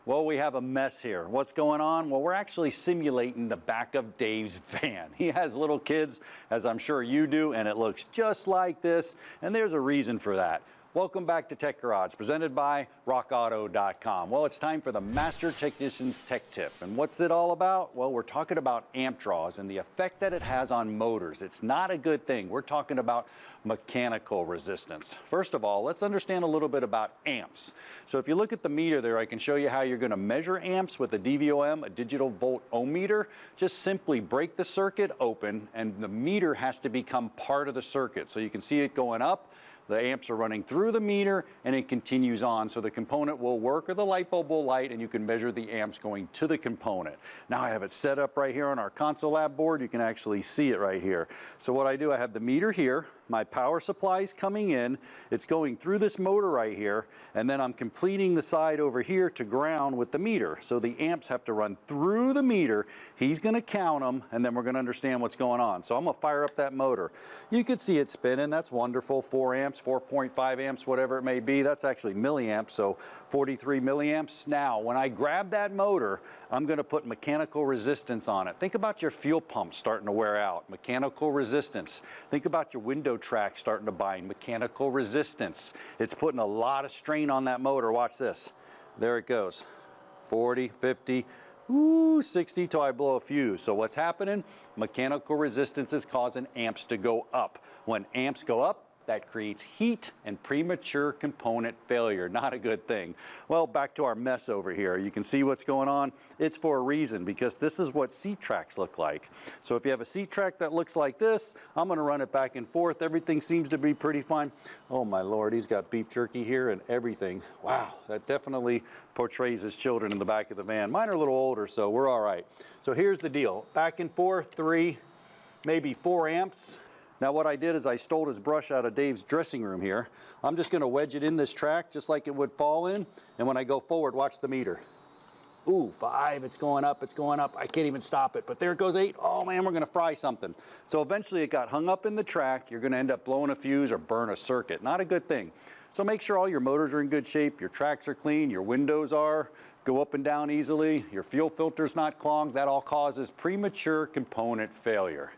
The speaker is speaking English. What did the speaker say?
Well, we have a mess here. What's going on? Well, we're actually simulating the back of Dave's van. He has little kids, as I'm sure you do, and it looks just like this, and there's a reason for that. Welcome back to Tech Garage, presented by rockauto.com. Well, it's time for the Master Technician's Tech Tip. And what's it all about? Well, we're talking about amp draws and the effect that it has on motors. It's not a good thing. We're talking about mechanical resistance. First of all, let's understand a little bit about amps. So if you look at the meter there, I can show you how you're going to measure amps with a DVOM, a digital volt ohm meter. Just simply break the circuit open, and the meter has to become part of the circuit. So you can see it going up. The amps are running through the meter and it continues on, so the component will work or the light bulb will light and you can measure the amps going to the component. Now I have it set up right here on our console lab board. You can actually see it right here. So what I do, I have the meter here, my power supply is coming in, it's going through this motor right here, and then I'm completing the side over here to ground with the meter. So the amps have to run through the meter. He's going to count them, and then we're going to understand what's going on. So I'm going to fire up that motor. You can see it spinning. That's wonderful. 4 amps, 4.5 amps, whatever it may be. That's actually milliamps, so 43 milliamps. Now, when I grab that motor, I'm going to put mechanical resistance on it. Think about your fuel pump starting to wear out. Mechanical resistance. Think about your window track starting to bind. Mechanical resistance. It's putting a lot of strain on that motor. Watch this. There it goes. 40, 50, 60 till I blow a fuse. So what's happening? Mechanical resistance is causing amps to go up. When amps go up, that creates heat and premature component failure. Not a good thing. Well, back to our mess over here. You can see what's going on. It's for a reason, because this is what seat tracks look like. So if you have a seat track that looks like this, I'm going to run it back and forth. Everything seems to be pretty fine. Oh my Lord, he's got beef jerky here and everything. Wow, that definitely portrays his children in the back of the van. Mine are a little older, so we're all right. So here's the deal. Back and forth, 3, maybe 4 amps. Now what I did is I stole his brush out of Dave's dressing room here. I'm just going to wedge it in this track just like it would fall in, and when I go forward, watch the meter. Ooh, 5, it's going up, it's going up. I can't even stop it, but there it goes, 8. Oh man, we're going to fry something. So eventually it got hung up in the track. You're going to end up blowing a fuse or burn a circuit. Not a good thing. So make sure all your motors are in good shape, your tracks are clean, your windows are, go up and down easily, your fuel filter's not clogged. That all causes premature component failure.